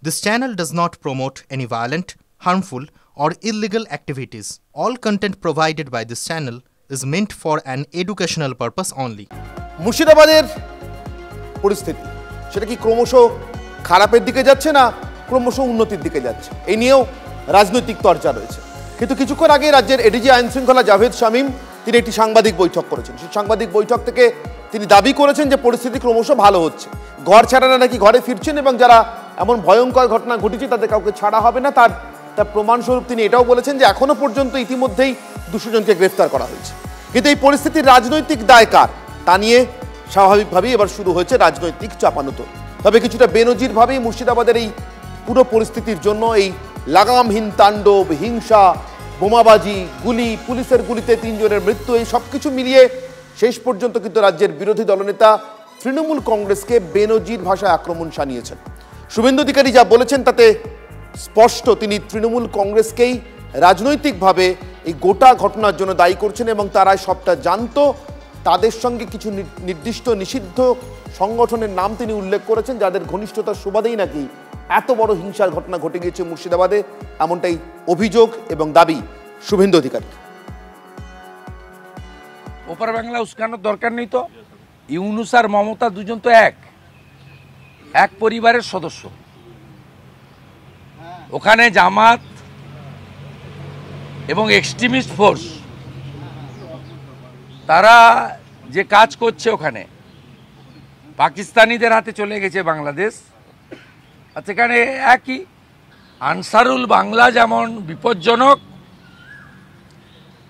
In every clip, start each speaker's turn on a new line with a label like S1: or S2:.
S1: This channel does not promote any violent, harmful, or illegal activities. All content provided by this channel is meant for an educational purpose only.
S2: মুর্শিদাবাদের পরিস্থিতি সেটা কি ক্রমশ খারাপের দিকে যাচ্ছে না ক্রমশ উন্নতির দিকে যাচ্ছে, এই নিয়েও রাজনৈতিক চর্চা রয়েছে। কিন্তু কিছুক্ষণ আগে রাজ্যের এডিজি আইন শৃঙ্খলা জাভেদ শামীম তিনি একটি সাংবাদিক বৈঠক করেছেন। সেই সাংবাদিক বৈঠক থেকে তিনি দাবি করেছেন যে পরিস্থিতি ক্রমশ ভালো হচ্ছে, ঘর ছাড়ানো নাকি ঘরে ফিরছেন এবং যারা এমন ভয়ঙ্কর ঘটনা ঘটেছে তাদের কাউকে ছাড়া হবে না। তার প্রমাণস্বরূপ তিনি এটাও বলেছেন যে এখনো পর্যন্ত ইতিমধ্যেই 200 জনকে গ্রেফতার করা হয়েছে। কিন্তু এই পরিস্থিতির রাজনৈতিক দায় কার তা নিয়ে স্বাভাবিকভাবেই এবার শুরু হয়েছে রাজনৈতিক চাপানুতো। তবে কিছুটা বেনজিরভাবেই মুর্শিদাবাদের এই পুরো পরিস্থিতির জন্য এই লাগামহীন তাণ্ডব, হিংসা, বোমাবাজি, গুলি, পুলিশের গুলিতে 3 জনের মৃত্যু, এই সব কিছু মিলিয়ে শেষ পর্যন্ত কিন্তু রাজ্যের বিরোধী দলনেতা তৃণমূল কংগ্রেসকে বেনজির ভাষায় আক্রমণ শানিয়েছেন। শুভেন্দু অধিকারী যা বলেছেন তাতে স্পষ্ট তিনি তৃণমূল কংগ্রেসকেই রাজনৈতিকভাবে এই গোটা ঘটনার জন্য দায়ী করছেন এবং তারা সবটা জানতো। তাদের সঙ্গে কিছু নির্দিষ্ট নিষিদ্ধ সংগঠনের নাম তিনি উল্লেখ করেছেন যাদের ঘনিষ্ঠতার সুবাদেই নাকি এত বড় হিংসার ঘটনা ঘটে গিয়েছে মুর্শিদাবাদে, এমনটাই অভিযোগ এবং দাবি শুভেন্দু অধিকারী।
S3: ওপার বাংলা উস্কানোর দরকার নেই তো। ইউনুস আর মমতা দুজন তো এক পরিবারের সদস্য। ওখানে জামাত এবং এক্সট্রিমিস্ট ফোর্স তারা যে কাজ করছে ওখানে পাকিস্তানিদের হাতে চলে গেছে বাংলাদেশ। আর সেখানে একই আনসারুল বাংলা যেমন বিপজ্জনক,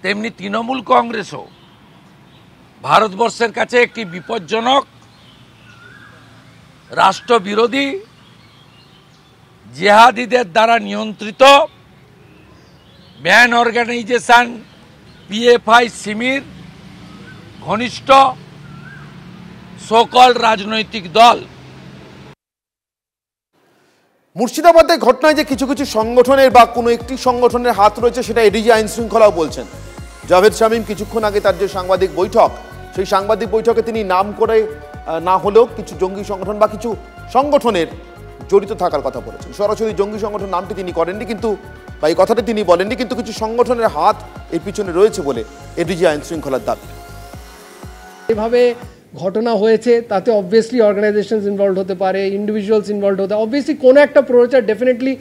S3: তেমনি তৃণমূল কংগ্রেসও ভারতবর্ষের কাছে একটি বিপজ্জনক রাষ্ট্রবিরোধী জেহাদিদের দ্বারা নিয়ন্ত্রিত ম্যান অর্গানাইজেশন পিএফআই সিমির ঘনিষ্ঠ সকল রাজনৈতিক দল।
S2: মুর্শিদাবাদের ঘটনায় যে কিছু কিছু সংগঠনের বা কোনো একটি সংগঠনের হাত রয়েছে সেটা এডিজি আইন শৃঙ্খলাও বলছেন জাভেদ শামীম। কিছুক্ষণ আগে তার যে সাংবাদিক বৈঠক, সেই সাংবাদিক বৈঠকে তিনি নাম করে না হলেও কিছু জঙ্গি সংগঠন বা কিছু সংগঠনের জড়িত থাকার কথা বলেছেন। সরাসরি জঙ্গি সংগঠন নামটি তিনি করেননি, কিন্তু বা এই কথাটি তিনি বলেননি, কিন্তু কিছু সংগঠনের হাত এর পিছনে রয়েছে বলে এডিজি আইন শৃঙ্খলার দাবি।
S4: এভাবে ঘটনা হয়েছে তাতে অবভিয়াসলি অর্গানাইজেশনস ইনভলভ হতে পারে, ইন্ডিভিজুয়ালস ইনভলভ হতে পারে, অবভিয়াসলি কোনো একটা প্রচার ডেফিনেটলি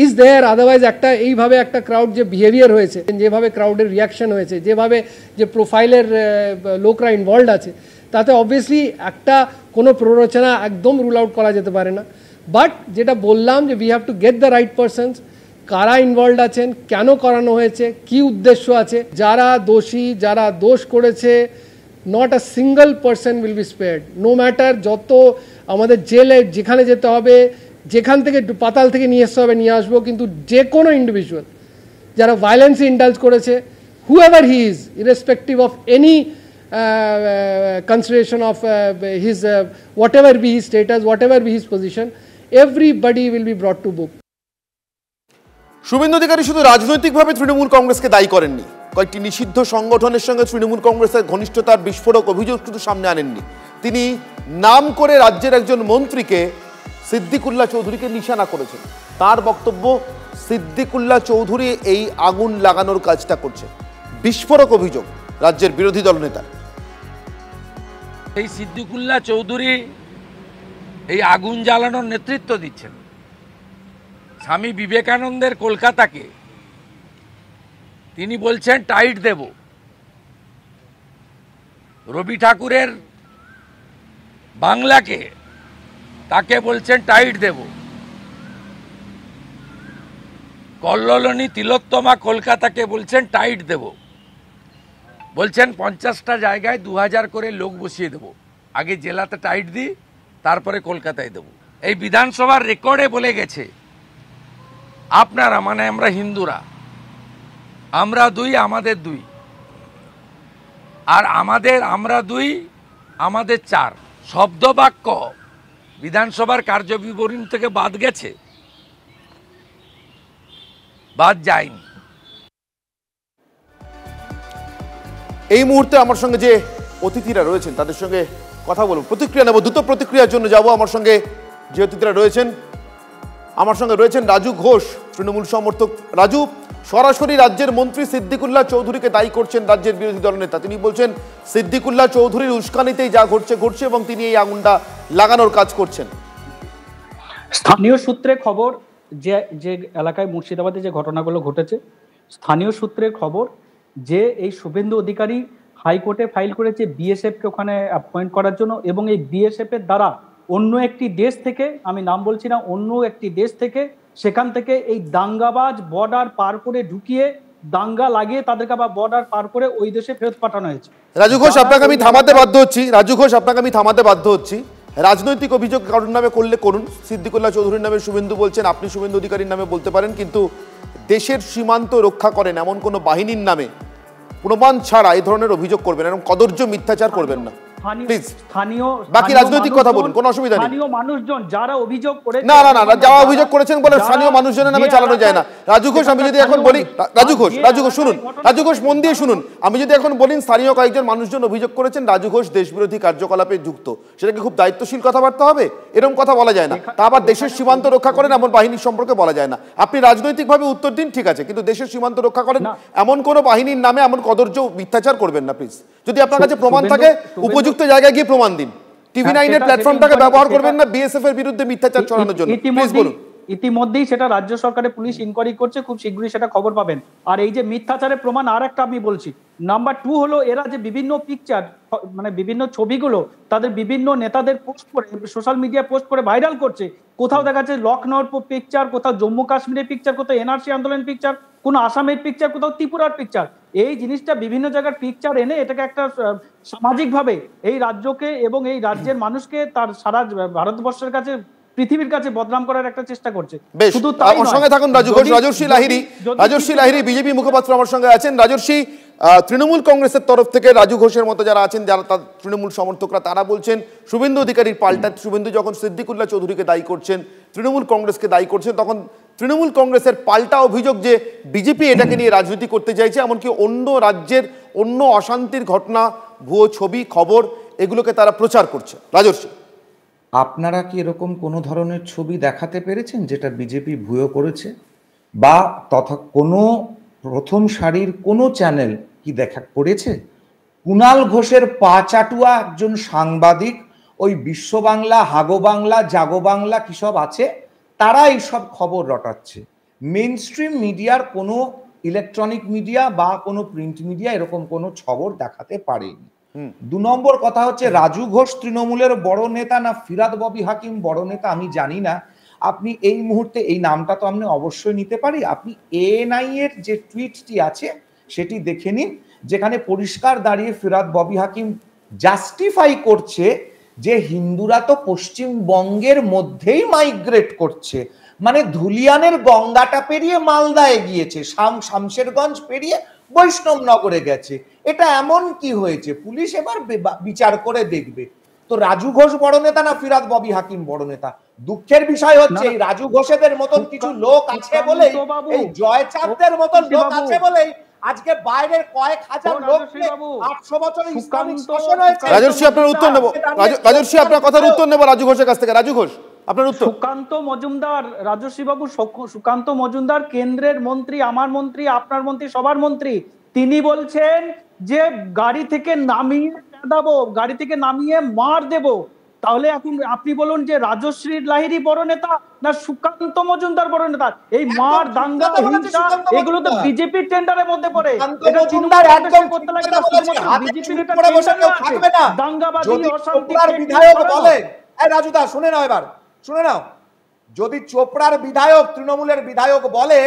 S4: ইজ দেয়ার। আদারওয়াইজ একটা এইভাবে একটা ক্রাউড যে বিহেভিয়ার হয়েছে, যেভাবে ক্রাউডের রিয়াকশন হয়েছে, যেভাবে যে প্রোফাইলের লোকরা ইনভলভ আছে, তাতে অবভিয়াসলি একটা কোনো প্ররোচনা একদম রুল আউট করা যেতে পারে না। বাট যেটা বললাম যে we have to get the right persons, কারা ইনভলভ আছেন, কেন করানো হয়েছে, কি উদ্দেশ্য আছে, যারা দোষী, যারা দোষ করেছে, not a single person will be spared. No matter যত আমাদের জেলে যেখানে যেতে হবে, যেখান থেকে পাতাল থেকে নিয়ে আসতে হবে নিয়ে আসবো, কিন্তু যে কোনো ইন্ডিভিজুয়াল যারা ভায়োলেন্সে ইন্ডালজ করেছে, whoever he is, irrespective of any consideration of his whatever be his status, whatever be his position, everybody will be brought to book.
S2: Suvendu Adhikari শুধু রাজনৈতিকভাবে তৃণমূল কংগ্রেসকে দায়ী করেননি, কয়েকটি নিষিদ্ধ সংগঠনের সঙ্গে তৃণমূল কংগ্রেসের ঘনিষ্ঠতার বিস্ফোরক অভিযোগ শুধু সামনে আনেননি, তিনি নাম করে রাজ্যের একজন মন্ত্রীকে সিদ্দিকুল্লাহ চৌধুরীকে নিশানা করেছেন। তার বক্তব্য সিদ্দিকুল্লাহ চৌধুরী এই আগুন লাগানোর কাজটা করছে। বিস্ফোরক অভিযোগ রাজ্যের বিরোধী দলনেতা।
S3: এই সিদ্দিকুল্লাহ চৌধুরী এই আগুন জ্বালানোর নেতৃত্ব দিচ্ছেন। স্বামী বিবেকানন্দের কলকাতাকে তিনি বলছেন টাইট দেব, রবি ঠাকুরের বাংলাকে তাকে বলছেন টাইট দেব, কল্লোলিনী তিলোত্তমা কলকাতাকে বলছেন টাইট দেব, বলছেন 50টা জায়গায় 2000 করে লোক বসিয়ে দেব, আগে জেলাতে টাইট দিই তারপরে কলকাতায় দেব। এই বিধানসভার রেকর্ডে বলে গেছে আপনারা মানে আমরা হিন্দুরা, আমরা 2 আমাদের 2, আর আমরা 2 আমাদের 4 শব্দ বাক্য বিধানসভার কার্যবিবরণী থেকে বাদ গেছে, বাদ যায়নি।
S2: এই মুহূর্তে আমার সঙ্গে যে অতিথিরা রয়েছেন তাদের সঙ্গে কথা বলবো, প্রতিক্রিয়া নেব, দ্রুত প্রতিক্রিয়ার জন্য যাব। আমার সঙ্গে যে অতিথিরা রয়েছেন আমার সঙ্গে রয়েছেন রাজু ঘোষ, তৃণমূল সমর্থক। রাজু, সরাসরি রাজ্যের মন্ত্রী সিদ্দিকুল্লাহ চৌধুরীকে দায়ী করছেন রাজ্যের বিরোধী দলনেতা। তিনি বলছেন সিদ্দিকুল্লাহ চৌধুরীর উস্কানিতেই যা ঘটছে এবং তিনি এই আগুনটা লাগানোর কাজ করছেন।
S5: স্থানীয় সূত্রে খবর, যে এলাকায় মুর্শিদাবাদে যে ঘটনাগুলো ঘটেছে, স্থানীয় সূত্রের খবর যে এই শুভেন্দু অধিকারী হাইকোর্টে ফাইল করেছে বিএসএফকে ওখানে অ্যাপয়েন্ট করার জন্য, এবং এই বিএসএফ এর দ্বারা অন্য একটি দেশ থেকে, আমি নাম বলছি না, অন্য একটি দেশ থেকে, সেখান থেকে এই দাঙ্গাবাজ বর্ডার পার করে ঢুকিয়ে দাঙ্গা লাগিয়ে তাদেরকে আবার বর্ডার পার করে ওই দেশে ফেরত পাঠানো হয়েছে।
S2: রাজু ঘোষ, আপনাকে আমি থামাতে বাধ্য হচ্ছি। রাজনৈতিক অভিযোগ কারোর নামে করলে করুন। সিদ্দিকুল্লাহ চৌধুরীর নামে শুভেন্দু বলছেন, আপনি শুভেন্দু অধিকারীর নামে বলতে পারেন, কিন্তু দেশের সীমান্ত রক্ষা করেন এমন কোনো বাহিনীর নামে প্রমাণ ছাড়া এই ধরনের অভিযোগ করবেন, এরকম কদর্য মিথ্যাচার করবেন না প্লিজ। বাকি রাজনৈতিক কথা বলুন, কোনো অসুবিধা নেই।
S5: স্থানীয় মানুষজন যারা অভিযোগ করে,
S2: না, যারা অভিযোগ করেছেন বলে স্থানীয় মানুষজনের নামে চালানো যায় না। রাজু ঘোষ, আমি যদি এখন বলি, রাজু ঘোষ শুনুন, রাজু ঘোষ মন দিয়ে শুনুন, আমি যদি এখন বলি স্থানীয় কয়েকজন মানুষজন অভিযোগ করেছেন রাজু ঘোষ দেশবিরোধী কার্যকলাপে যুক্ত, সেটা কি খুব দায়িত্বশীল কথাবার্তা হবে? এরকম কথা বলা যায় না। তা আবার দেশের সীমান্ত রক্ষা করেন এমন বাহিনীর সম্পর্কে বলা যায় না। আপনি রাজনৈতিকভাবে উত্তর দিন, ঠিক আছে, কিন্তু দেশের সীমান্ত রক্ষা করেন এমন কোনো বাহিনীর নামে এমন কদর্য মিথ্যাচার করবেন না প্লিজ। যদি আপনার কাছে প্রমাণ থাকে উপযুক্ত জায়গায় গিয়ে প্রমাণ দিন। টিভি9 এর প্ল্যাটফর্মটাকে ব্যবহার করবেন না বিএসএফ এর বিরুদ্ধে মিথ্যাচার ছড়ানোর জন্য, প্লিজ বলুন।
S5: ইতিমধ্যেই সেটা রাজ্য সরকারের পুলিশ ইনকোয়ারি করছে, খুব শীঘ্রই সেটা খবর পাবেন। আর এই যে মিথ্যাচারের প্রমাণ আর একটা আমি বলছি, নাম্বার 2 হলো এরা যে বিভিন্ন পিকচার, মানে বিভিন্ন ছবিগুলো তাদের বিভিন্ন নেতাদের পোস্ট করে সোশ্যাল মিডিয়ায় পোস্ট করে ভাইরাল করছে। কোথাও দেখা যাচ্ছে লখনৌর পিকচার, কোথাও জম্মু কাশ্মীরের পিকচার, কোথাও এনআরসি আন্দোলন পিকচার, কোনো আসামের পিকচার, কোথাও ত্রিপুরার পিকচার। এই জিনিসটা বিভিন্ন জায়গার পিকচার এনে এটাকে একটা সামাজিকভাবে এই রাজ্যকে এবং এই রাজ্যের মানুষকে তার সারা ভারতবর্ষের কাছে, পৃথিবীর কাছে বদনাম করার একটা চেষ্টা করছে।
S2: শুধু তাই নয়, আমার সঙ্গে থাকুন রাজু ঘোষ। রাজর্ষি লাহিড়ী বিজেপি মুখপাত্র আমার সঙ্গে আছেন। রাজর্ষি, তৃণমূল কংগ্রেসের তরফ থেকে রাজু ঘোষের মতো যারা আছেন, যারা তার তৃণমূল সমর্থকরা, তারা বলছেন শুভেন্দু অধিকারীর পাল্টা শুভেন্দু যখন সিদ্দিকুল্লাহ চৌধুরীকে দায়ী করছেন, তৃণমূল কংগ্রেসকে দায়ী করছেন, তখন তৃণমূল কংগ্রেসের পাল্টা অভিযোগ যে বিজেপি এটাকে নিয়ে রাজনীতি করতে চাইছে, এমনকি অন্য রাজ্যের অন্য অশান্তির ঘটনা, ভুয়ো ছবি, খবর, এগুলোকে তারা প্রচার করছে। রাজর্ষি,
S6: আপনারা কি এরকম কোনো ধরনের ছবি দেখাতে পেরেছেন যেটা বিজেপি ভুয়ো করেছে, বা তথা কোনো প্রথম সারির কোনো চ্যানেল কি দেখা করেছে? কুণাল ঘোষের পা চাটুয়া একজন সাংবাদিক, ওই বিশ্ব বাংলা, হাগো বাংলা, জাগো বাংলা কি সব আছে, তারা এইসব খবর রটাচ্ছে। মেইন স্ট্রিম মিডিয়ার কোনো ইলেকট্রনিক মিডিয়া বা কোনো প্রিন্ট মিডিয়া এরকম কোনো খবর দেখাতে পারেনি। 2 নম্বর কথা হচ্ছে, রাজু ঘোষ তৃণমূলের বড় নেতা না ফিরাদ ববি হাকিম বড় নেতা আমি জানি না। আপনি এই মুহূর্তে এই নামটা তো আমি অবশ্যই নিতে পারি। আপনি এএনআই এর যে টুইটটি আছে সেটি দেখে নিন, যেখানে পরিষ্কার দাঁড়িয়ে ফিরাদ ববি হাকিম জাস্টিফাই করছে যে হিন্দুরা তো পশ্চিমবঙ্গের মধ্যেই মাইগ্রেট করছে, মানে ধুলিয়ানের গঙ্গাটা পেরিয়ে মালদায় গিয়েছে, শামশেরগঞ্জ পেরিয়ে বৈষ্ণবনগরে গেছে। এটা এমন কি হয়েছে? পুলিশ এবার বিচার করে দেখবে। তো রাজু ঘোষ বড় নেতা না ফিরাদ ববি হাকিম বড় নেতা? দুঃখের বিষয় হচ্ছে এই রাজু ঘোষেদের মতন কিছু লোক আছে বলেই, এই জয়চাঁদের মতন লোক আছে বলেই আজকে বাইরের কয়েক হাজার লোক 800 বছর ইসলামিক শাসন হয়েছে।
S2: রাজর্ষি, আপনার উত্তর নেব। রাজর্ষি, আপনার কথার উত্তর নেব রাজু ঘোষের কাছ থেকে। রাজু ঘোষ, আপনার উত্তর।
S5: সুকান্ত মজুমদার, রাজর্ষি বাবু, সুকান্ত মজুমদার কেন্দ্রের মন্ত্রী, আমার মন্ত্রী, আপনার মন্ত্রী, সবার মন্ত্রী। তিনি বলছেন যে গাড়ি থেকে নামিয়ে দেবো, গাড়ি থেকে নামিয়ে মার দেব। তাহলে এখন আপনি বলুন যে রাজশ্রী লাহিড়ী বড় নেতা না সুকান্ত মজুমদার বড় নেতা? এই মার, দাঙ্গা, হিংসা এগুলো তো বিজেপির টেন্ডারের মধ্যে পড়ে। এটা তৃণমূল করতে লাগে না, শুধুমাত্র বিজেপির এটা টেন্ডারে আছে। দাঙ্গাবাদী, অশান্তি
S6: বিধায়ক বলে, এই রাজুদা শুনে নাও, এবার শুনে নাও, যদি চোপড়ার বিধায়ক, তৃণমূলের বিধায়ক বলে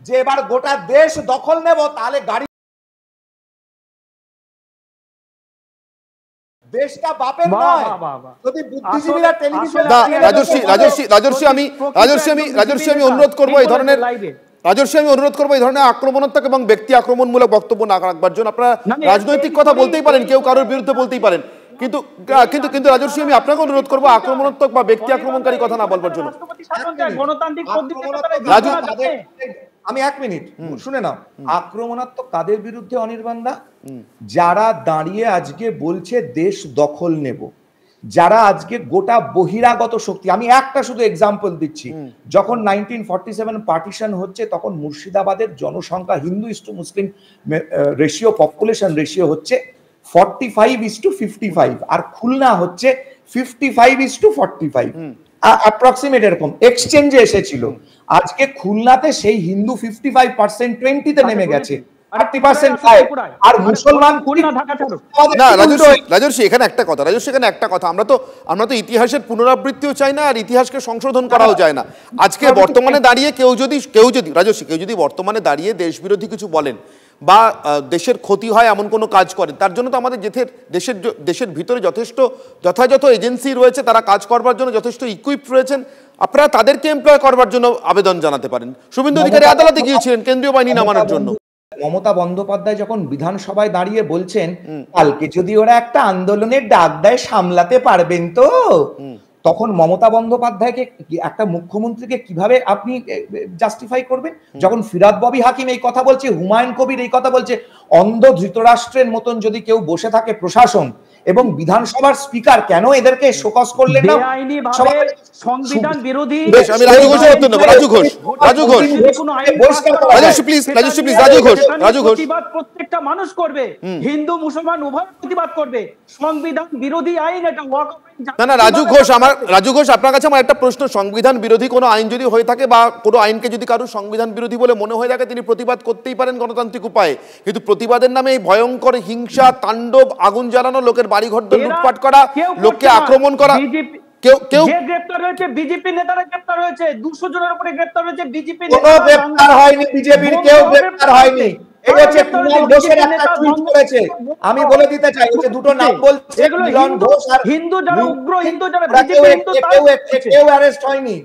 S6: যে এবার গোটা দেশ দখল নেব, তাহলে গাড়ি দেশটা বাপের নয়। যদি বুদ্ধিজীবীরা টেলিভিশনে,
S2: রাজর্ষি আমি অনুরোধ করবো এই ধরনের আক্রমণাত্মক এবং ব্যক্তি আক্রমণমূলক বক্তব্য না রাখবার জন্য। আপনারা রাজনৈতিক কথা বলতেই পারেন, কেউ কারোর বিরুদ্ধে বলতেই পারেন, কিন্তু কিন্তু রাজর্ষি আমি আপনাকে অনুরোধ করবো আক্রমণাত্মক বা ব্যক্তি আক্রমণকারী কথা না বলবার জন্য।
S6: আমি 1 মিনিট শুনে নাও। আক্রমণাত্মক কাদের বিরুদ্ধে অনির্বাণ দা? যারা দাঁড়িয়ে আজকে বলছে দেশ দখল নেব, যারা আজকে গোটা বহিরাগত শক্তি, আমি একটা শুধু এক্সাম্পল দিচ্ছি, যখন 1947 পার্টিশন হচ্ছে তখন মুর্শিদাবাদের জনসংখ্যা Hindu is to Muslim ratio, population ratio হচ্ছে 45:55, আর খুলনা হচ্ছে 55:45, অ্যাপ্রক্সিমেট এরকম এক্সচেঞ্জে এসেছিল। আজকে খুলনাতে সেই হিন্দু 55% 20-তে নেমে গেছে, 30% আর মুসলমান।
S2: না রাজর্ষি এখানে একটা কথা, আমরা তো ইতিহাসের পুনরাবৃত্তিও চাই না, আর ইতিহাসকে সংশোধন করাও যায় না। আজকে বর্তমানে দাঁড়িয়ে কেউ যদি বর্তমানে দাঁড়িয়ে দেশবিরোধী কিছু বলেন বা দেশের ক্ষতি হয় এমন কোনো কাজ করেন, তার জন্য তো আমাদের দেশের ভিতরে যথাযথ এজেন্সি রয়েছে, তারা কাজ করবার জন্য যথেষ্ট ইকুইপড রয়েছেন। আপনারা তাদেরকে এমপ্লয় করবার জন্য আবেদন জানাতে পারেন। শুভেন্দু অধিকারী আদালতে গিয়েছিলেন কেন্দ্রীয় বাহিনী নামানোর জন্য।
S6: মমতা বন্দ্যোপাধ্যায় যখন বিধানসভায় দাঁড়িয়ে বলছেন কালকে যদি ওরা একটা আন্দোলনের ডাক দেয় সামলাতে পারবেন তো, তখন মমতা বন্দ্যোপাধ্যায়কে একটা মুখ্যমন্ত্রীকে কিভাবে আপনি জাস্টিফাই করবেন? যখন ফিরাদ ববি হাকিম এই কথা বলছে, হুমায়ুন কবির এই কথা বলছে, অন্ধ ধৃতরাষ্ট্রের মতন যদি কেউ বসে থাকে প্রশাসন এবং বিধানসভার স্পিকার, কেন এদেরকে শোকজ করলেন না?
S5: সংবিধান বিরোধী।
S2: আমি রাজু ঘোষ উত্তর নেব। রাজু ঘোষ
S5: প্রত্যেকটা মানুষ করবে, হিন্দু মুসলমান উভয় প্রতিবাদ করবে। সংবিধান বিরোধী আইন এটা।
S2: না রাজু ঘোষ আপনার কাছে আমার একটা প্রশ্ন, সংবিধান বিরোধী কোনো আইন যদি হয়ে থাকে বা কোনো আইনকে যদি কারো সংবিধান বিরোধী বলে মনে হয়ে থাকে, তিনি প্রতিবাদ করতেই পারেন গণতান্ত্রিক উপায়ে, কিন্তু প্রতিবাদের নামে এই ভয়ঙ্কর হিংসা, তাণ্ডব, আগুন জ্বালানো, লোকের বাড়িঘর লুটপাট করা, লোককে আক্রমণ করা, কেউ
S5: গ্রেফতার হয়েছে, বিজেপি নেতারা গ্রেফতার হয়েছে, 200 জনের উপরে গ্রেফতার হয়েছে, বিজেপি
S6: গ্রেফতার হয়নি, বিজেপির কেউ গ্রেফতার হয়নি। আমি বলে দিতে চাই, দুটো নাম বলছে, মিলন ঘোষ আর
S5: হিন্দু যারা উগ্র হিন্দু যারা
S6: কেউ অ্যারেস্ট হয়নি।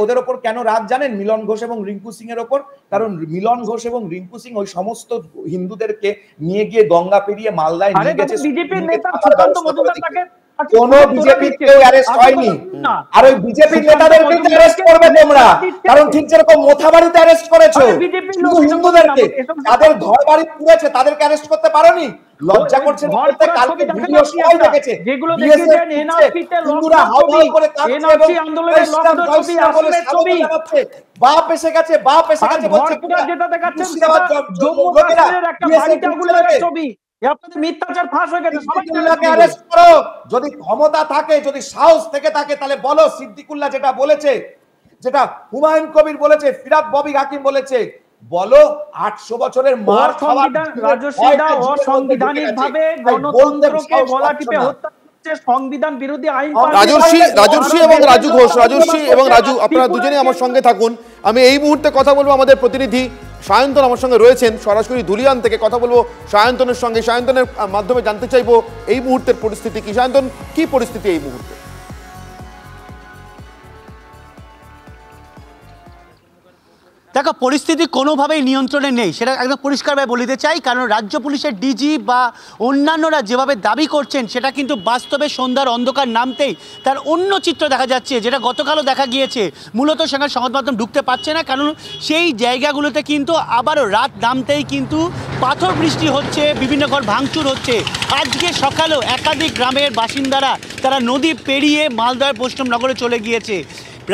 S6: ওদের ওপর কেন রাগ জানেন? মিলন ঘোষ এবং রিঙ্কু সিং এর ওপর। কারণ মিলন ঘোষ এবং রিঙ্কু সিং ওই সমস্ত হিন্দুদেরকে নিয়ে গিয়ে গঙ্গা পেরিয়ে মালদায় নিয়ে গেছে।
S5: বিজেপির নেতা সুকান্ত মজুমদার তাকে
S6: কোন বিজেপি কেউ অ্যারেস্ট হয়নি, আর ওই বিজেপি নেতাদেরকে অ্যারেস্ট করবে তোমরা, কারণ ঠিক যেরকম মোথাবাড়িতে অ্যারেস্ট করেছো হিন্দুদেরকে, তাদের ঘর বাড়ি পুড়েছে, তাদেরকে অ্যারেস্ট করতে পারোনি। লজ্জা করছে না? কালকে ভিডিও সবাই দেখেছে,
S5: যেগুলো দেখেছেন এনআরসিতে
S6: হিন্দুরা হাওয়াই করে কাঁদছে এবং আন্দোলনের ছবি বাপ এসে গেছে বলছে
S5: যেটা দেখাচ্ছেন জম্মু কাশ্মীরের একটা বাড়িতে আগুন লাগার ছবি। মিথ্যাচার ফাঁস হয়ে গেছে,
S6: সবাইকে অ্যারেস্ট করো। যদি ক্ষমতা থাকে, যদি সাহস থেকে থাকে, তাহলে বলো সিদ্দিকুল্লাহ যেটা বলেছে, যেটা হুমায়ুন কবির বলেছে, ফিরাদ ববি হাকিম বলেছে, বলো 800 বছরের মার খাওয়া
S5: অসাংবিধানিক ভাবে গণতন্ত্রকে গলা টিপে হত্যা করছে সংবিধান বিরোধী আইন।
S2: রাজর্ষি এবং রাজু আপনারা দুজনেই আমার সঙ্গে থাকুন। আমি এই মুহূর্তে কথা বলবো আমাদের প্রতিনিধি সায়ন্তন আমার সঙ্গে রয়েছেন, সরাসরি ধুলিয়ান থেকে কথা বলবো সায়ন্তনের সঙ্গে। সায়ন্তনের মাধ্যমে জানতে চাইবো এই মুহূর্তের পরিস্থিতি কি। সায়ন্তন, কি পরিস্থিতি এই মুহূর্তে?
S7: দেখো, পরিস্থিতি কোনোভাবেই নিয়ন্ত্রণে নেই, সেটা একদম পরিষ্কারভাবে বলিতে চাই। কারণ রাজ্য পুলিশের ডিজি বা অন্যান্যরা যেভাবে দাবি করছেন, সেটা কিন্তু বাস্তবে সন্ধ্যার অন্ধকার নামতেই তার অন্য চিত্র দেখা যাচ্ছে, যেটা গতকালও দেখা গিয়েছে। মূলত সেখানে সংবাদ মাধ্যম ঢুকতে পারছে না, কারণ সেই জায়গাগুলোতে কিন্তু আবারও রাত নামতেই কিন্তু পাথর বৃষ্টি হচ্ছে, বিভিন্ন ঘর ভাঙচুর হচ্ছে। আজকে সকালেও একাধিক গ্রামের বাসিন্দারা তারা নদী পেরিয়ে মালদার বৈষ্ণবনগরে চলে গিয়েছে।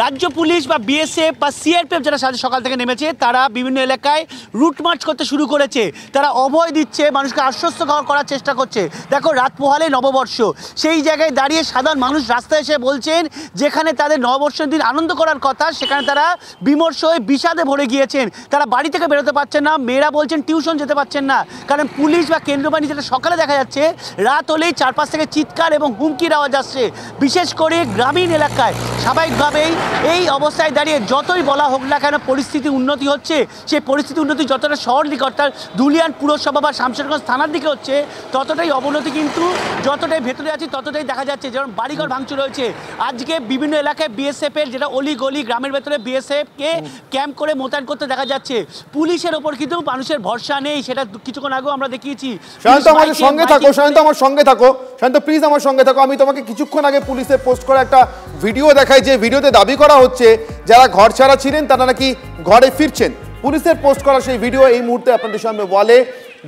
S7: রাজ্য পুলিশ বা বিএসএফ বা সিআরপিএফ যারা সকাল থেকে নেমেছে, তারা বিভিন্ন এলাকায় রুট মার্চ করতে শুরু করেছে। তারা অভয় দিচ্ছে, মানুষকে আশ্বস্ত করার চেষ্টা করছে। দেখো, রাত পোহালে নববর্ষ, সেই জায়গায় দাঁড়িয়ে সাধারণ মানুষ রাস্তায় এসে বলছেন যেখানে তাদের নববর্ষের দিন আনন্দ করার কথা, সেখানে তারা বিমর্ষ হয়ে বিষাদে ভরে গিয়েছেন। তারা বাড়ি থেকে বেরোতে পারছেন না, মেয়েরা বলছেন টিউশন যেতে পারছেন না। কারণ পুলিশ বা কেন্দ্রীয় বাহিনী যেটা সকালে দেখা যাচ্ছে, রাত হলেই চারপাশ থেকে চিৎকার এবং হুমকির আওয়াজ আসছে, বিশেষ করে গ্রামীণ এলাকায়। স্বাভাবিকভাবেই এই অবস্থায় দাঁড়িয়ে যতই বলা হোক না কেন পরিস্থিতি উন্নতি হচ্ছে, সেই পরিস্থিতি উন্নতি যতটা শহর দিকে অর্থাৎ ধুলিয়ান পুরসভা বা শামশেরগঞ্জ থানার দিকে হচ্ছে, ততটাই অবনতি কিন্তু যতটাই ভেতরে আছে ততটাই দেখা যাচ্ছে। যেমন বাড়িঘর ভাঙচুর হয়েছে। আজকে বিভিন্ন এলাকায় বিএসএফের, যেটা অলি গলি গ্রামের ভেতরে বিএসএফকে ক্যাম্প করে মোতায়েন করতে দেখা যাচ্ছে। পুলিশের ওপর কিন্তু মানুষের ভরসা নেই, সেটা কিছুক্ষণ আগেও আমরা দেখিয়েছি।
S2: শান্ত, আমাদের সঙ্গে থাকো, শান্ত আমার সঙ্গে থাকো, শান্ত প্লিজ আমার সঙ্গে থাকো। আমি তোমাকে কিছুক্ষণ আগে পুলিশের পোস্ট করা একটা ভিডিও দেখাই, যে ভিডিওতে দাবি করা হচ্ছে যারা ঘর ছাড়া ছিলেন তারা নাকি ঘরে ফিরছেন। পুলিশের পোস্ট করা সেই ভিডিও এই মুহূর্তে আপনাদের সামনে বলে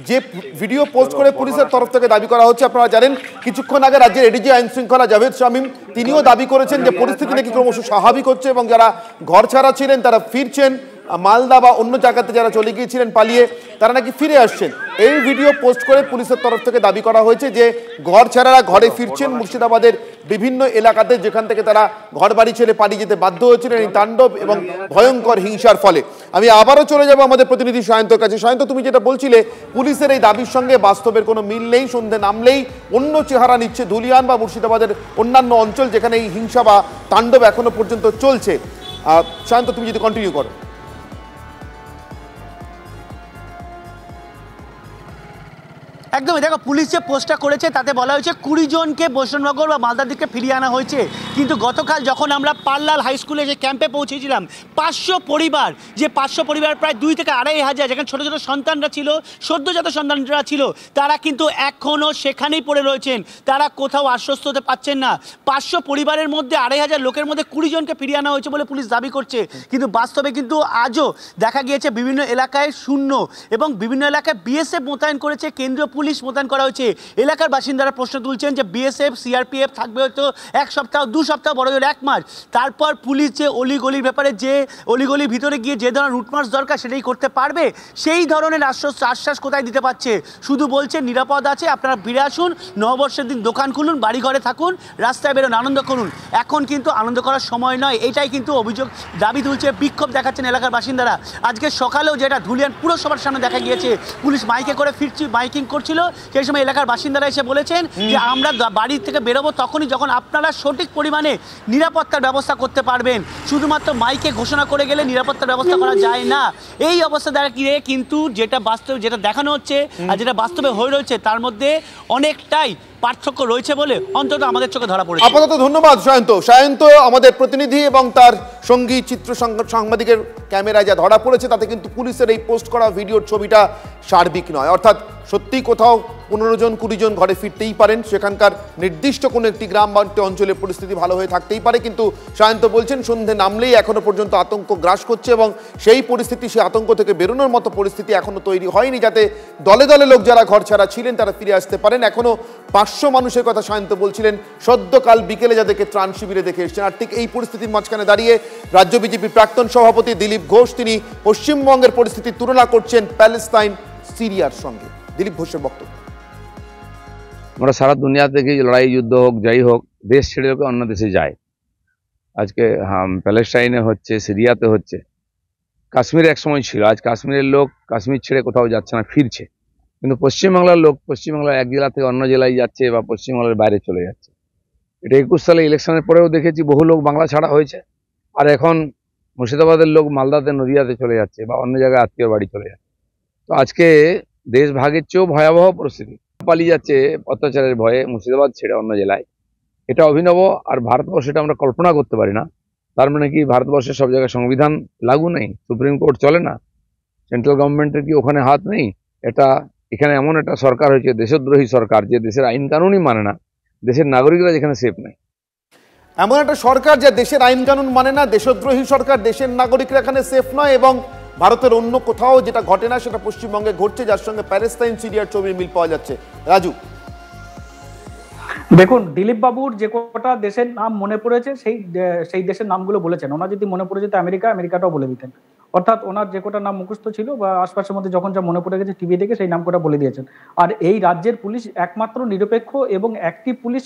S2: যে ভিডিও পোস্ট করে পুলিশের তরফ থেকে দাবি করা হচ্ছে, আপনারা জানেন কিছুক্ষণ আগে রাজ্যের এডিজি আইন শৃঙ্খলা জাভেদ শামীম তিনিও দাবি করেছেন যে পরিস্থিতি নাকি ক্রমশ স্বাভাবিক হচ্ছে এবং যারা ঘর ছাড়া ছিলেন তারা ফিরছেন, মালদা বা অন্য জায়গাতে যারা চলে গিয়েছিলেন পালিয়ে তারা নাকি ফিরে আসছেন। এই ভিডিও পোস্ট করে পুলিশের তরফ থেকে দাবি করা হয়েছে যে ঘর ছাড়ারা ঘরে ফিরছেন মুর্শিদাবাদের বিভিন্ন এলাকাতে, যেখান থেকে তারা ঘর বাড়ি ছেড়ে পালিয়ে যেতে বাধ্য হয়েছিলেন এই তাণ্ডব এবং ভয়ঙ্কর হিংসার ফলে। আমি আবারও চলে যাব আমাদের প্রতিনিধি সায়ন্তর কাছে। সায়ন্ত, তুমি যেটা বলছিলে পুলিশের এই দাবির সঙ্গে বাস্তবের কোনো মিল নেই, সন্ধে নামলেই অন্য চেহারা নিচ্ছে ধুলিয়ান বা মুর্শিদাবাদের অন্যান্য অঞ্চল যেখানে এই হিংসা বা তাণ্ডব এখনো পর্যন্ত চলছে। সায়ন্ত, তুমি যদি কন্টিনিউ করো।
S7: একদমই, দেখো পুলিশ যে পোস্টটা করেছে তাতে বলা হয়েছে 20 জনকে বৈষ্ণবনগর বা মালদার দিকে ফিরিয়ে আনা হয়েছে। কিন্তু গতকাল যখন আমরা পাল্লাল হাই স্কুলে যে ক্যাম্পে পৌঁছেছিলাম, 500 পরিবার, যে 500 পরিবার প্রায় 2 থেকে 2,500, যেখানে ছোটো ছোটো সন্তানরা ছিল, সদ্যজাত সন্তানরা ছিল, তারা কিন্তু এখনও সেখানেই পড়ে রয়েছেন, তারা কোথাও আশ্বস্ত হতে পারছেন না। 500 পরিবারের মধ্যে 2,500 লোকের মধ্যে 20 জনকে ফিরিয়ে আনা হয়েছে বলে পুলিশ দাবি করছে, কিন্তু বাস্তবে কিন্তু আজও দেখা গিয়েছে বিভিন্ন এলাকায় শূন্য এবং বিভিন্ন এলাকায় বিএসএফ মোতায়েন করেছে, কেন্দ্রীয় পুলিশ মোতায়েন করা হয়েছে। এলাকার বাসিন্দারা প্রশ্ন তুলছেন যে বিএসএফ সিআরপিএফ থাকবে হয়তো 1 সপ্তাহ 2 সপ্তাহ, বড় জোর 1 মাস, তারপর পুলিশ যে অলিগলির ব্যাপারে যে অলিগলির ভিতরে গিয়ে যে ধরনের রুটমার্চ দরকার সেটাই করতে পারবে, সেই ধরনের আশ্বাস কোথায় দিতে পারছে? শুধু বলছে নিরাপদ আছে, আপনারা ফিরে আসুন, নববর্ষের দিন দোকান খুলুন, বাড়ি ঘরে থাকুন, রাস্তায় বেরোন, আনন্দ করুন। এখন কিন্তু আনন্দ করার সময় নয়, এইটাই কিন্তু অভিযোগ, দাবি তুলছে, বিক্ষোভ দেখাচ্ছেন এলাকার বাসিন্দারা। আজকে সকালেও যেটা ধুলিয়ান পুরসভার সামনে দেখা গিয়েছে, পুলিশ মাইকে করে মাইকিং করছিল, সেই সময় এলাকার বাসিন্দারা এসে বলেছেন যে আমরা বাড়ি থেকে বেরোবো তখনই যখন আপনারা সঠিক পরিমাণে নিরাপত্তার ব্যবস্থা করতে পারবেন, শুধুমাত্র মাইকে ঘোষণা করে গেলে নিরাপত্তার ব্যবস্থা করা যায় না। এই অবস্থা দাঁড়িয়ে কিন্তু যেটা বাস্তবে যেটা দেখানো হচ্ছে আর যেটা বাস্তবে হয়ে রয়েছে তার মধ্যে অনেকটাই পার্থক্য রয়েছে বলে অন্তত আমাদের চোখে ধরা পড়েছে।
S2: আপাতত ধন্যবাদ সায়ন্ত। আমাদের প্রতিনিধি এবং তার সঙ্গী চিত্র সাংবাদিকের ক্যামেরায় যা ধরা পড়েছে তাতে কিন্তু পুলিশের এই পোস্ট করা ভিডিওর ছবিটা সার্বিক নয়, অর্থাৎ সত্যি কোথাও 15 জন 20 জন ঘরে ফিরতেই পারেন, সেখানকার নির্দিষ্ট কোনো একটি গ্রাম বা অঞ্চলের পরিস্থিতি ভালো হয়ে থাকতেই পারে, কিন্তু সায়ন্ত বলছেন সন্ধে নামলেই এখনো পর্যন্ত আতঙ্ক গ্রাস করছে এবং সেই পরিস্থিতি, সেই আতঙ্ক থেকে বেরোনোর মতো পরিস্থিতি এখনো তৈরি হয়নি যাতে দলে দলে লোক যারা ঘর ছাড়া ছিলেন তারা ফিরে আসতে পারেন। এখনো 500 মানুষের কথা সায়ন্ত বলছিলেন সদ্যকাল বিকেলে যাদেরকে ত্রাণ শিবিরে দেখে এসছেন। আর ঠিক এই পরিস্থিতির মাঝখানে দাঁড়িয়ে রাজ্য বিজেপির প্রাক্তন সভাপতি দিলীপ ঘোষ তিনি পশ্চিমবঙ্গের পরিস্থিতির তুলনা করছেন প্যালেস্তাইন সিরিয়ার সঙ্গে। দিলীপ ঘোষের বক্তব্য।
S8: আমরা সারা দুনিয়া থেকে লড়াই যুদ্ধ হোক যাই হোক দেশ ছেড়ে লোকে অন্য দেশে যায়। আজকে প্যালেস্টাইনে হচ্ছে, সিরিয়াতে হচ্ছে, কাশ্মীরে এক সময় ছিল, আজ কাশ্মীরের লোক কাশ্মীর ছেড়ে কোথাও যাচ্ছে না, ফিরছে। কিন্তু পশ্চিমবাংলার লোক পশ্চিমবাংলার এক জেলা থেকে অন্য জেলায় যাচ্ছে বা পশ্চিমবাংলার বাইরে চলে যাচ্ছে। এটা 21 সালে ইলেকশনের পরেও দেখেছি, বহু লোক বাংলা ছাড়া হয়েছে, আর এখন মুর্শিদাবাদের লোক মালদাতে নদিয়াতে চলে যাচ্ছে বা অন্য জায়গায় আত্মীয় বাড়ি চলে যাচ্ছে। তো আজকে দেশ ভাগের চেয়েও ভয়াবহ পরিস্থিতি, পালিয়ে যাচ্ছে অত্যাচারের ভয়ে মুর্শিদাবাদ ছেড়ে অন্য জেলায়। এটা অভিনব, আর ভারতবর্ষে এটা আমরা কল্পনা করতে পারি না। তার মানে কি ভারতবর্ষের সব জায়গায় সংবিধান লাগু নেই, সুপ্রিম কোর্ট চলে না, সেন্ট্রাল গভর্নমেন্টের কি ওখানে হাত নেই? এটা এখানে এমন একটা সরকার হয়েছে, দেশদ্রোহী সরকার, যে দেশের আইন কানুনই মানে না, দেশের নাগরিকরা যেখানে সেফ নেই।
S2: এমন একটা সরকার যা দেশের আইন কানুন মানে না, দেশদ্রোহী সরকার, দেশের নাগরিকরা এখানে সেফ নয়, এবং ভারতের অন্য কোথাও যেটা ঘটে না সেটা পশ্চিমবঙ্গে ঘটছে, যার সঙ্গে প্যালেস্তাইন সিরিয়ার ছবির মিল পাওয়া যাচ্ছে। রাজু,
S5: দেখুন দিলীপ বাবুর যে কটা দেশের নাম মনে পড়েছে সেই দেশের নামগুলো বলেছেন। ওনার যদি মনে পড়ে যেত আমেরিকাটাও বলে দিতেন। অর্থাৎ ওনার যে কটা নাম মুখস্থ ছিল বা আশপাশের মধ্যে যখন যা মনে পড়ে গেছে টিভি দেখে সেই নাম কটা বলে দিয়েছেন। আর এই রাজ্যের পুলিশ একমাত্র নিরপেক্ষ এবং অ্যাক্টিভ পুলিশ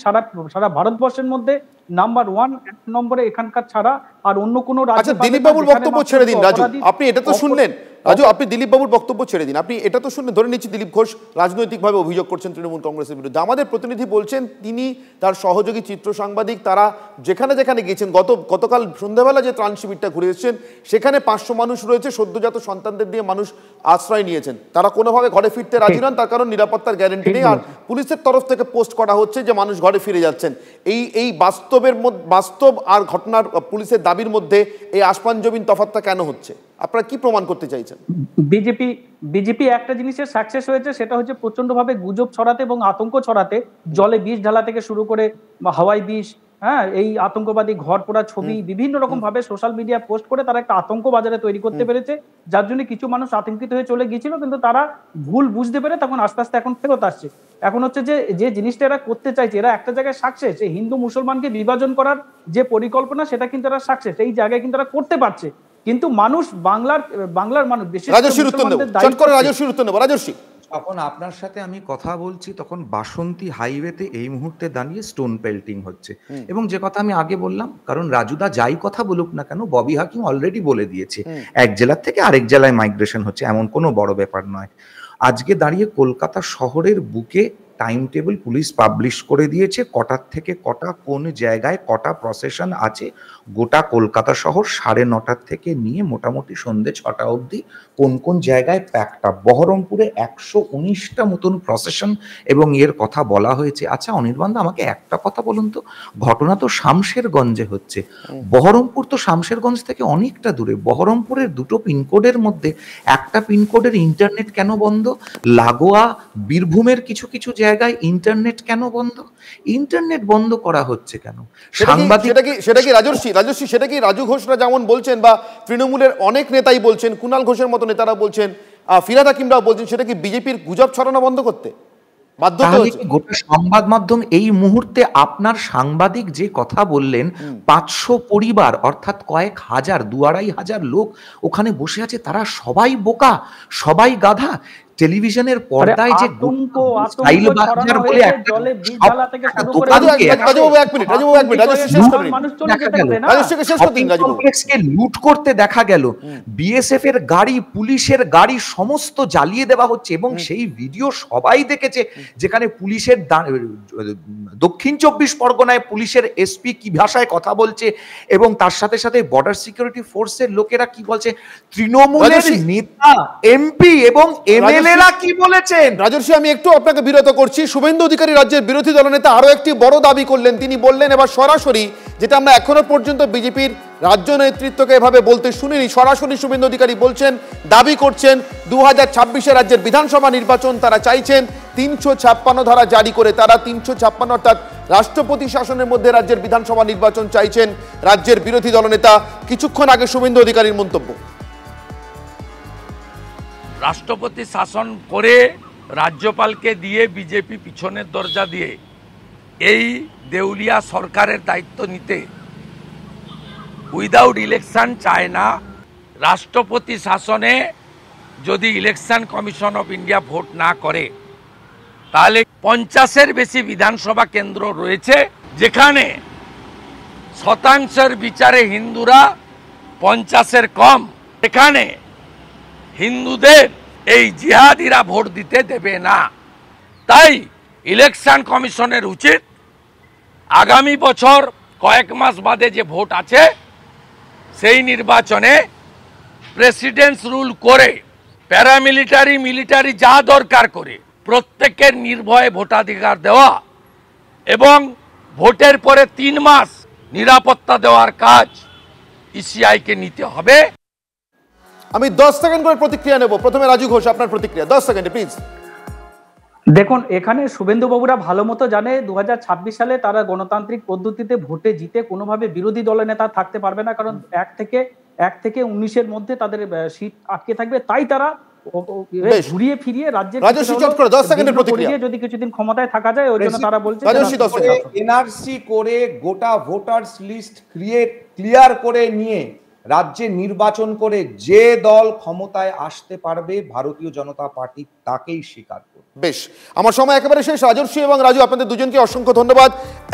S5: সারা ভারতবর্ষের মধ্যে নাম্বার 1 এক নম্বরে এখানকার ছাড়া আর অন্য কোনো রাজ্য।
S2: আচ্ছা, দিলীপ বাবুর বক্তব্য ছেড়ে দিন রাজু, আপনি এটা তো শুনলেন। রাজু, আপনি দিলীপ বাবুর বক্তব্য ছেড়ে দিন, আপনি এটা তো শুনলেন। ধরে নিচ্ছি দিলীপ ঘোষ রাজনৈতিকভাবে অভিযোগ করছেন তৃণমূল কংগ্রেসের বিরুদ্ধে। আমাদের প্রতিনিধি বলছেন তিনি, তার সহযোগী চিত্র সাংবাদিক, তারা যেখানে যেখানে গিয়েছেন, গতকাল সন্ধ্যাবেলা যে ত্রাণ শিবিরটা ঘুরে এসেছেন সেখানে 500 মানুষ রয়েছে, সদ্যজাত সন্তানদের দিয়ে মানুষ আশ্রয় নিয়েছেন। তারা কোনোভাবে ঘরে ফিরতে রাজি নন, তার কারণ নিরাপত্তার গ্যারেন্টি নেই। আর পুলিশের তরফ থেকে পোস্ট করা হচ্ছে যে মানুষ ঘরে ফিরে যাচ্ছেন। এই বাস্তব আর ঘটনার পুলিশের দাবির মধ্যে এই আসমানজমিন তফাৎটা কেন হচ্ছে? আপনারা কি প্রমাণ করতে চাইছেন?
S5: বিজেপি একটা জিনিসের সাকসেস হয়েছে, সেটা হচ্ছে প্রচন্ডভাবে গুজব ছড়াতে এবং আতঙ্ক ছড়াতে, জলে বিষ ঢালা থেকে শুরু করে হাওয়াই বিষ, হ্যাঁ, এই আতঙ্কবাদী ঘর পোড়া ছবি বিভিন্ন রকম ভাবে সোশ্যাল মিডিয়া পোস্ট করে তারা একটা আতঙ্ক বাজারে তৈরি করতে পেরেছে, যার জন্য কিছু মানুষ আতঙ্কিত হয়ে চলে গিয়েছিল, কিন্তু তারা ভুল বুঝতে পেরে তখন আস্তে আস্তে এখন ফেরত আসছে। এখন হচ্ছে যে জিনিসটা এরা করতে চাইছে, এরা একটা জায়গায় সাকসেস, এই হিন্দু মুসলমানকে বিভাজন করার যে পরিকল্পনা সেটা কিন্তু এরা সাকসেস, এই জায়গায় কিন্তু এরা করতে পারছে। কিন্তু মানুষ বাংলার মানুষ বিশেষ করে
S2: রাজর্ষি,
S6: যখন আপনার সাথে আমি কথা বলছি তখন বাসন্তী হাইওয়েতে এই মুহূর্তে দাঁড়িয়ে স্টোন পেল্টিং হচ্ছে, এবং যে কথা আমি আগে বললাম, কারণ রাজুদা যাই কথা বলুক না কেন, ববি হাকিম অলরেডি বলে দিয়েছে এক জেলার থেকে আরেক জেলায় মাইগ্রেশন হচ্ছে, এমন কোনো বড় ব্যাপার নয়। আজকে দাঁড়িয়ে কলকাতা শহরের বুকে টাইম টেবিল পুলিশ পাবলিশ করে দিয়েছে, কটার থেকে কটা কোন জায়গায় কটা প্রসেশন আছে। গোটা কলকাতা শহর 9:30 থেকে নিয়ে মোটামুটি সন্ধ্যে 6টা অবধি কোন কোন জায়গায় প্যাকটা। বহরমপুরে 119টা মতন প্রসেশন এবং এর কথা বলা হয়েছে। আচ্ছা অনির্বাণদা, আমাকে একটা কথা বলুন তো, ঘটনা তো শামশেরগঞ্জে হচ্ছে, বহরমপুর তো শামশেরগঞ্জ থেকে অনেকটা দূরে। বহরমপুরের দুটো পিনকোডের মধ্যে একটা পিনকোডের ইন্টারনেট কেন বন্ধ? লাগোয়া বীরভূমের কিছু কিছু জায়গায় ইন্টারনেট কেন বন্ধ? ইন্টারনেট বন্ধ করা হচ্ছে কেন?
S2: সেটা কি রাজর্ষি সেটা কি রাজু ঘোষরা যেমন বলছেন, বা তৃণমূলের অনেক নেতাই বলছেন, কুণাল ঘোষের মতো নেতারা বলছেন, ফিরহাদ হাকিমরাও বলছেন, সেটা কি বিজেপির গুজব ছড়ানো বন্ধ করতে বাধ্য হয়েছে?
S6: গোটা সংবাদ মাধ্যম এই মুহূর্তে আপনার সাংবাদিক যে কথা বললেন, 500 পরিবার অর্থাৎ কয়েক হাজার, 2-2.5 লোক ওখানে বসে আছে, তারা সবাই বোকা, সবাই গাধা। টেলিভিশনের পর্দায় যে লুট করতে দেখা গেল, বিএসএফ এর গাড়ি, পুলিশের গাড়ি সমস্ত জ্বালিয়ে দেওয়া হচ্ছে, এবং সেই ভিডিও সবাই দেখেছে, যেখানে পুলিশের দক্ষিণ 24 পরগনায় পুলিশের এসপি কি ভাষায় কথা বলছে, এবং তার সাথে সাথে বর্ডার সিকিউরিটি ফোর্সের লোকেরা কি বলছে, তৃণমূলের নেতা, এমপি এবং এমএলএরা কি বলেছেন।
S2: রাজর্ষি, আমি একটু আপনাকে বিরত করছি। শুভেন্দু অধিকারী রাজ্যের বিরোধী দলনেতা আরো একটি বড় দাবি করলেন। তিনি বললেন এবার সরাসরি, যেটা আমরা এখনো পর্যন্ত বিজেপির রাজ্য নেতৃত্বকে এভাবে বলতে শুনিনি, সরাসরি শুভেন্দু অধিকারী বলছেন, দাবি করছেন 2026 রাজ্যের বিধানসভা নির্বাচন তারা চাইছেন 356 ধারা জারি করে। তারা 356 অর্থাৎ রাষ্ট্রপতি শাসনের মধ্যে রাজ্যের বিধানসভা নির্বাচন চাইছেন রাজ্যের বিরোধী দলনেতা। কিছুক্ষণ আগে শুভেন্দু অধিকারীর মন্তব্য।
S3: রাষ্ট্রপতি শাসন করে রাজ্যপালকে দিয়ে বিজেপি পিছনের দরজা দিয়ে এই দেউলিয়া সরকারের দায়িত্ব নিতে উইদাউট ইলেকশন চায় না। রাষ্ট্রপতি শাসনে যদি election commission of India vote না করে, তাহলে 50-এর বেশি বিধানসভা কেন্দ্র রয়েছে, যেখানে শতাংশের বিচারে হিন্দুরা 50-এর কম, এখানে হিন্দুদের এই জিহাদিরা ভোট দিতে দেবে না। তাই ইলেকশন কমিশনের উচিত আগামী বছর কয়েক মাস বাদে যে ভোট আছে, সেই নির্বাচনে প্রেসিডেন্টস রুল করে, প্যারামিলিটারি মিলিটারি যা দরকার করে প্রত্যেকের নির্ভয়ে ভোটাধিকার দেওয়া, এবং ভোটের পরে 3 মাস নিরাপত্তা দেওয়ার কাজ ইসিআইকে নিতে হবে।
S2: আমি 10 সেকেন্ড করে প্রতিক্রিয়া নেব। প্রথমে রাজু ঘোষ, আপনার প্রতিক্রিয়া 10 সেকেন্ডে প্লিজ।
S5: দেখুন, এখানে শুভেন্দু বাবুরা ভালো মতো জানে 2026 সালে তারা গণতান্ত্রিক পদ্ধতিতে ভোটে জিতে কোনোভাবে বিরোধী দলের নেতা থাকতে পারবে না, কারণ 1 থেকে 19-এর মধ্যে তাদের সিট আটকে থাকবে। তাই তারা ঘুরিয়ে ফিরিয়ে রাজ্যের যদি কিছুদিন ক্ষমতায় থাকা যায়, ওই জন্য তারা বলছে
S6: এনআরসি করে গোটা ভোটার্স লিস্ট ক্লিয়ার করে নিয়ে রাজ্যে নির্বাচন করে যে দল ক্ষমতায় আসতে পারবে ভারতীয় জনতা পার্টি তাকেই স্বীকার করবে।
S2: বেশ, আমার সময় একেবারে শেষ। রাজর্ষি এবং রাজু, আপনাদের দুজনকে অসংখ্য ধন্যবাদ।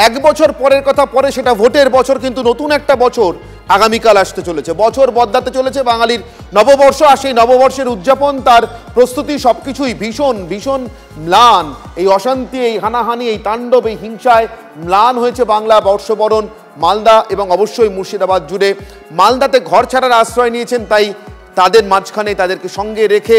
S2: 1 বছর পরের কথা পরে, সেটা ভোটের বছর, কিন্তু নতুন একটা বছর আগামীকাল আসতে চলেছে। বছর বদলাতে চলেছে, বাঙালির নববর্ষ। আর সেই নববর্ষের উদযাপন, তার প্রস্তুতি সবকিছুই ভীষণ ভীষণ ম্লান। এই অশান্তি, এই হানাহানি, এই তাণ্ডব, এই হিংসায় ম্লান হয়েছে বাংলা বর্ষবরণ। মালদা এবং অবশ্যই মুর্শিদাবাদ জুড়ে, মালদাতে ঘর ছাড়ার আশ্রয় নিয়েছেন, তাই তাদের মাঝখানে তাদেরকে সঙ্গে রেখে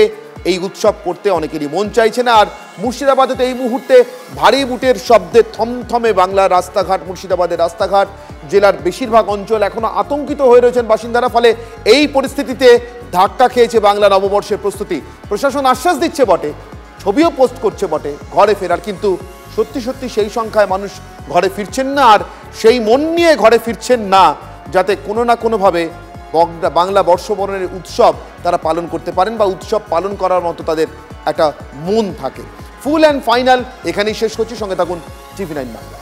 S2: এই উৎসব করতে অনেকেরই মন চাইছে না। আর মুর্শিদাবাদে তো এই মুহূর্তে ভারী বুটের শব্দে থমথমে বাংলার রাস্তাঘাট। মুর্শিদাবাদের রাস্তাঘাট, জেলার বেশিরভাগ অঞ্চল এখনো আতঙ্কিত হয়ে রয়েছেন বাসিন্দারা। ফলে এই পরিস্থিতিতে ধাক্কা খেয়েছে বাংলা নববর্ষের প্রস্তুতি। প্রশাসন আশ্বাস দিচ্ছে বটে, ছবিও পোস্ট করছে বটে ঘরে ফেরার, কিন্তু সত্যি সত্যি সেই সংখ্যায় মানুষ ঘরে ফিরছেন না, আর সেই মন নিয়ে ঘরে ফিরছেন না যাতে কোনো না কোনোভাবে বাংলা বর্ষবরণের উৎসব তারা পালন করতে পারেন বা উৎসব পালন করার মতো তাদের একটা মন থাকে। ফুল অ্যান্ড ফাইনাল এখানেই শেষ করছি, সঙ্গে থাকুন TV9 বাংলা।